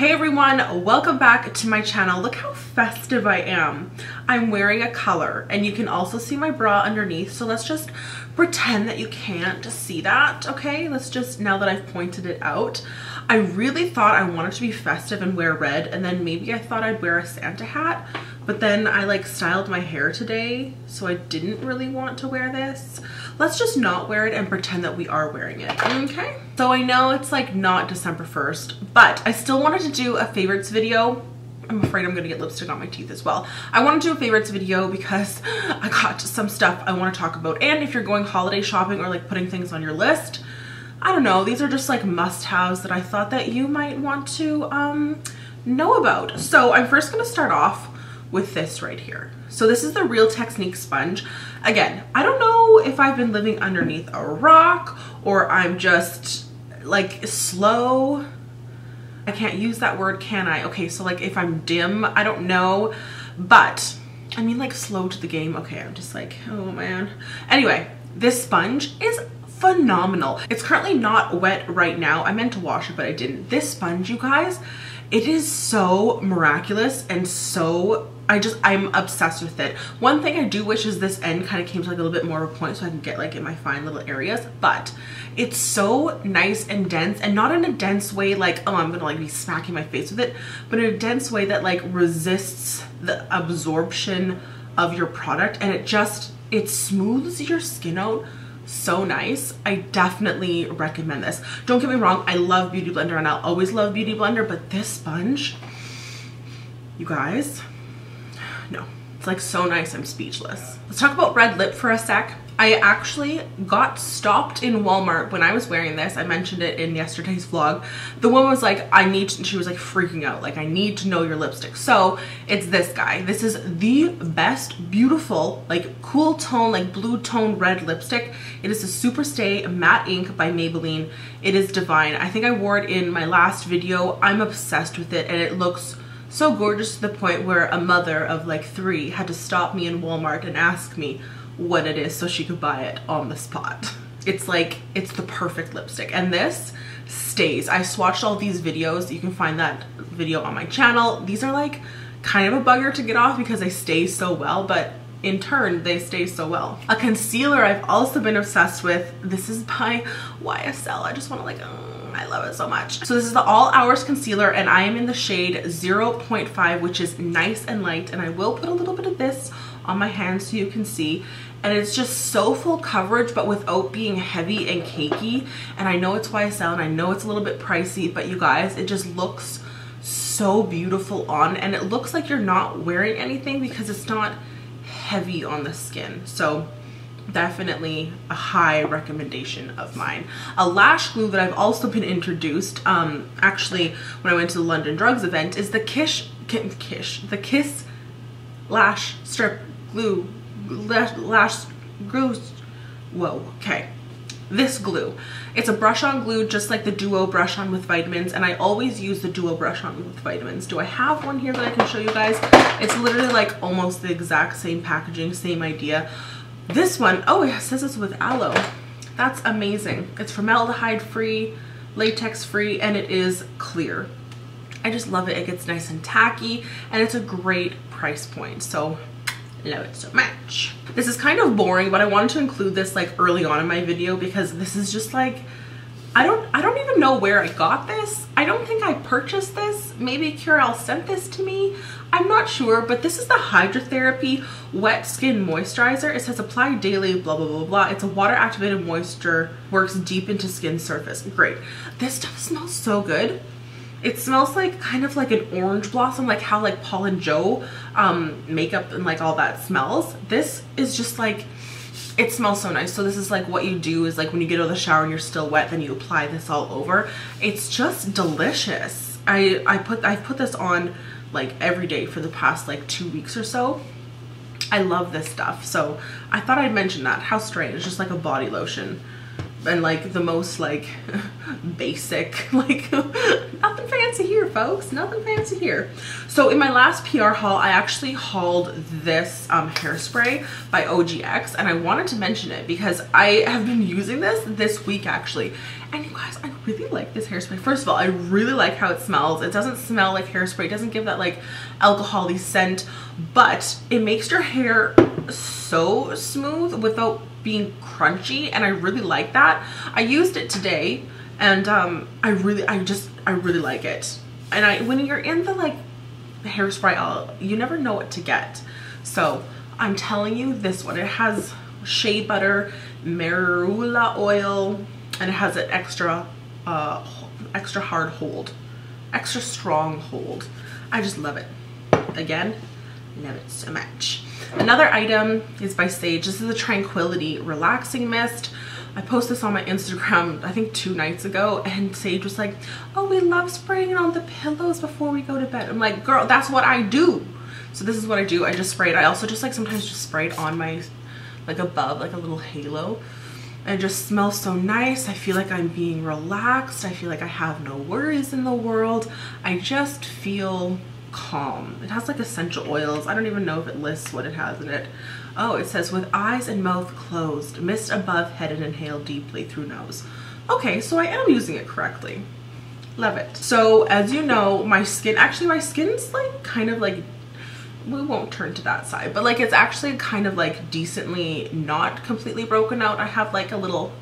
Hey everyone, welcome back to my channel. Look how festive I am. I'm wearing a color and you can also see my bra underneath, so let's just pretend that you can't see that, okay? Let's just, now that I've pointed it out. I really thought I wanted to be festive and wear red, and then maybe I thought I'd wear a Santa hat, but then I like styled my hair today, so I didn't really want to wear this. Let's just not wear it and pretend that we are wearing it, okay? So I know it's like not December 1st, but I still wanted to do a favorites video. I'm afraid I'm gonna get lipstick on my teeth as well. I want to do a favorites video because I got some stuff I want to talk about, and if you're going holiday shopping or like putting things on your list, I don't know, these are just like must-haves that I thought that you might want to know about. So I'm first gonna start off with this right here. So this is the Real Technique sponge. Again, I don't know if I've been living underneath a rock or I'm just like slow. I can't use that word, can I? Okay, so like if I'm dim, I don't know, but I mean like slow to the game. Okay, I'm just like, oh man. Anyway, this sponge is phenomenal. It's currently not wet right now. I meant to wash it, but I didn't. This sponge, you guys, it is so miraculous and so, I'm obsessed with it. One thing I do wish is this end kind of came to like a little bit more of a point so I can get like in my fine little areas, but it's so nice and dense, and not in a dense way like, oh, I'm gonna like be smacking my face with it, but in a dense way that like resists the absorption of your product, and it smooths your skin out so nice. I definitely recommend this. Don't get me wrong, I love Beauty Blender and I'll always love Beauty Blender, but this sponge, you guys, no, it's like so nice, I'm speechless. Let's talk about red lip for a sec. I actually got stopped in Walmart when I was wearing this. I mentioned it in yesterday's vlog. The woman was like, she was like freaking out, like, I need to know your lipstick. So it's this guy. This is the best, beautiful, like cool tone, like blue tone red lipstick. It is a Super Stay Matte Ink by Maybelline. It is divine. I think I wore it in my last video. I'm obsessed with it, and it looks so gorgeous to the point where a mother of like 3 had to stop me in Walmart and ask me what it is so she could buy it on the spot. It's like, it's the perfect lipstick, and this stays. I swatched all these videos. You can find that video on my channel. These are like kind of a bugger to get off because they stay so well, but in turn they stay so well. A concealer I've also been obsessed with. This is by YSL. I just want to like, I love it so much. So this is the All Hours Concealer, and I am in the shade 0.5, which is nice and light, and I will put a little bit of this on my hands so you can see, and it's just so full coverage but without being heavy and cakey. And I know it's YSL and I know it's a little bit pricey, but you guys, it just looks so beautiful on, and it looks like you're not wearing anything because it's not heavy on the skin. So definitely a high recommendation of mine. A lash glue that I've also been introduced actually when I went to the London Drugs event is the Kiss Lash Strip Glue, lash glue. Whoa, okay. This glue, it's a brush on glue just like the Duo brush on with vitamins, and I always use the Duo brush on with vitamins. Do I have one here that I can show you guys? It's literally like almost the exact same packaging, same idea. This one, oh, it says it's with aloe. That's amazing. It's formaldehyde free, latex free, and it is clear. I just love it. It gets nice and tacky, and it's a great price point, so love it so much. This is kind of boring, but I wanted to include this like early on in my video because this is just like, I don't even know where I got this. I don't think I purchased this. Maybe Curel sent this to me. I'm not sure, but this is the Hydra Wet Skin Moisturizer. It says apply daily, blah, blah, blah, blah. It's a water activated moisture, works deep into skin surface. Great. This stuff smells so good. It smells like kind of like an orange blossom, like how like Paul and Joe makeup and like all that smells. This is just like, it smells so nice. So this is like what you do is like when you get out of the shower and you're still wet, then you apply this all over. It's just delicious. I've put this on like every day for the past like 2 weeks or so. I love this stuff. So I thought I'd mention that. How strange, just like a body lotion. and like the most like basic, like nothing fancy here, folks, nothing fancy here. So in my last PR haul, I actually hauled this hairspray by OGX, and I wanted to mention it because I have been using this week actually. And you guys, I really like this hairspray. First of all, I really like how it smells. It doesn't smell like hairspray. It doesn't give that like alcohol-y scent, but it makes your hair so smooth without being crunchy, and I really like that. I used it today, and I really like it. And when you're in the like hairspray aisle, you never know what to get. So I'm telling you this one, it has shea butter, marula oil, and it has an extra hard hold, extra strong hold. I just love it. Again, love it so much. Another item is by Sage. This is a Tranquility Relaxing Mist. I posted this on my Instagram, I think 2 nights ago, and Sage was like, oh, we love spraying it on the pillows before we go to bed. I'm like, girl, that's what I do. So this is what I do. I just spray it. I also just like sometimes just spray it on my, like above, like a little halo. And it just smells so nice. I feel like I'm being relaxed. I feel like I have no worries in the world. I just feel calm. It has like essential oils. I don't even know if it lists what it has in it. Oh, it says with eyes and mouth closed, mist above head and inhale deeply through nose. Okay, so I am using it correctly. Love it. So as you know, my skin's like kind of like, we won't turn to that side, but like it's actually kind of like decently not completely broken out. I have like a little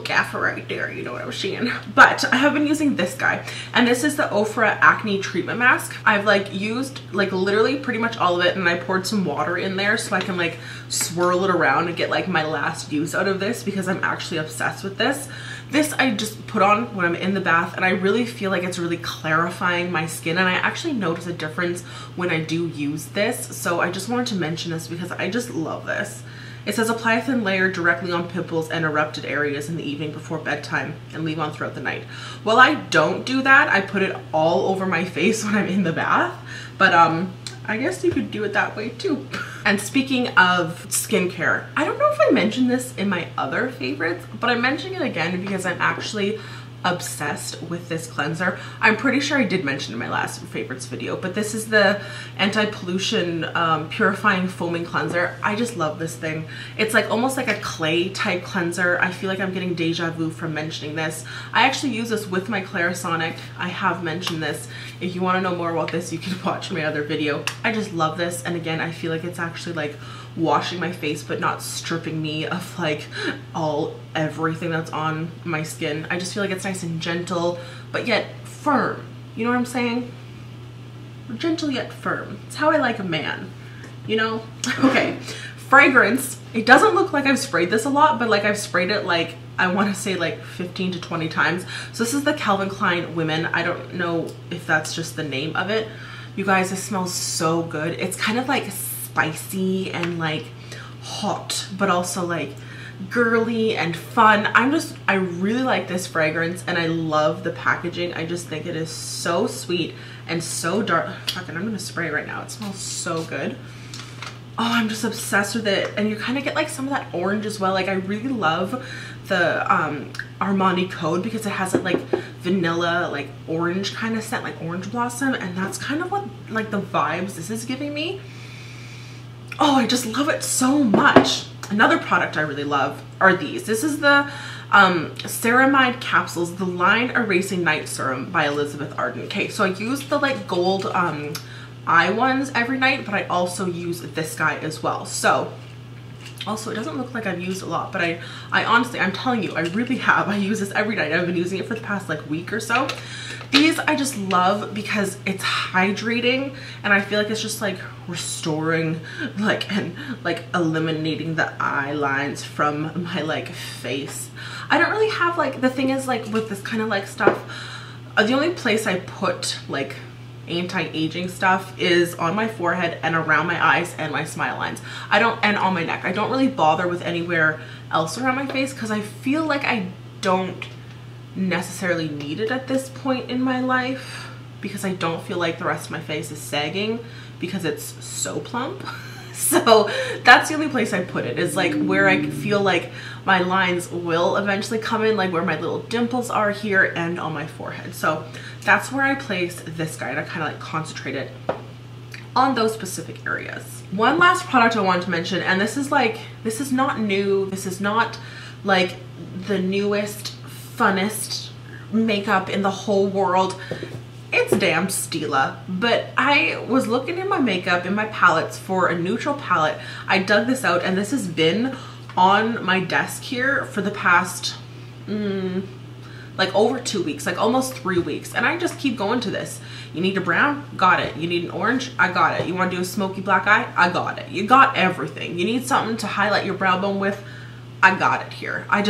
gaffer right there, you know what I was saying. But I have been using this guy, and this is the Ofra Acne Treatment Mask. I've like used like literally pretty much all of it, and I poured some water in there so I can like swirl it around and get like my last use out of this, because I'm actually obsessed with this. This I just put on when I'm in the bath, and I really feel like it's really clarifying my skin, and I actually notice a difference when I do use this. So I just wanted to mention this because I just love this. It says apply a thin layer directly on pimples and erupted areas in the evening before bedtime and leave on throughout the night. Well, I don't do that. I put it all over my face when I'm in the bath, but I guess you could do it that way too. And speaking of skincare, I don't know if I mentioned this in my other favorites, but I'm mentioning it again because I'm actually obsessed with this cleanser. I'm pretty sure I did mention in my last favorites video, but this is the anti-pollution purifying foaming cleanser. I just love this thing. It's like almost like a clay type cleanser. I feel like I'm getting deja vu from mentioning this. I actually use this with my Clarisonic. I have mentioned this. If you want to know more about this, you can watch my other video. I just love this, and again, I feel like it's actually like washing my face but not stripping me of like everything that's on my skin. I just feel like it's nice and gentle but yet firm. You know what I'm saying? Gentle yet firm. It's how I like a man, you know? Okay, fragrance. It doesn't look like I've sprayed this a lot, but like I've sprayed it like, I want to say like 15 to 20 times. So this is the Calvin Klein Women. I don't know if that's just the name of it. You guys, this smells so good. It's kind of like spicy and like hot, but also like girly and fun. I really like this fragrance, and I love the packaging. I just think it is so sweet and so dark. Fucking, I'm gonna spray it right now. It smells so good. Oh, I'm just obsessed with it. And you kind of get like some of that orange as well. Like I really love the Armani Code because it has it like vanilla, like orange kind of scent, like orange blossom, and that's kind of what like the vibes this is giving me. Oh, I just love it so much. Another product I really love are these. This is the Ceramide Capsules, the Line Erasing Night Serum by Elizabeth Arden. Okay, so I use the like gold eye ones every night, but I also use this guy as well. So also, it doesn't look like I've used a lot, but I honestly, I'm telling you, I really have. I use this every night. I've been using it for the past like week or so. These I just love because it's hydrating, and I feel like it's just like restoring and eliminating the eye lines from my like face. I don't really have like, the thing is like with this kind of like stuff, the only place I put like anti-aging stuff is on my forehead and around my eyes and my smile lines. And on my neck. I don't really bother with anywhere else around my face because I feel like I don't necessarily need it at this point in my life, because I don't feel like the rest of my face is sagging because it's so plump. So that's the only place I put it, is like where I feel like my lines will eventually come in, like where my little dimples are here and on my forehead. So that's where I place this guy, and I kind of like concentrate it on those specific areas. One last product I wanted to mention, and this is not new. This is not like the newest, funnest makeup in the whole world. It's damn Stila, but I was looking in my makeup, in my palettes for a neutral palette. I dug this out, and this has been on my desk here for the past like over 2 weeks, like almost 3 weeks, and I just keep going to this. You need a brown? Got it. You need an orange? I got it. You want to do a smoky black eye? I got it. You got everything. You need something to highlight your brow bone with? I got it here. I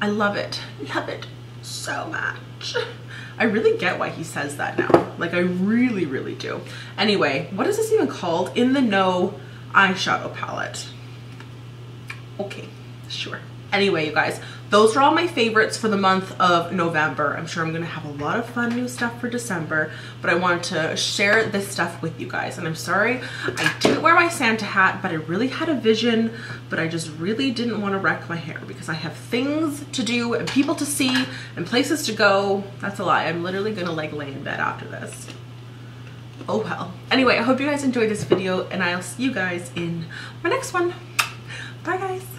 love it. Love it so much. I really get why he says that now. Like, I really, really do. Anyway, what is this even called? In the Know eyeshadow palette. Okay, sure. Anyway, you guys, those are all my favorites for the month of November. I'm sure I'm gonna have a lot of fun new stuff for December, but I wanted to share this stuff with you guys. And I'm sorry I didn't wear my Santa hat, but I really had a vision, but I just really didn't want to wreck my hair because I have things to do and people to see and places to go. That's a lie. I'm literally gonna like lay in bed after this. Oh well. Anyway, I hope you guys enjoyed this video, and I'll see you guys in my next one. Bye guys.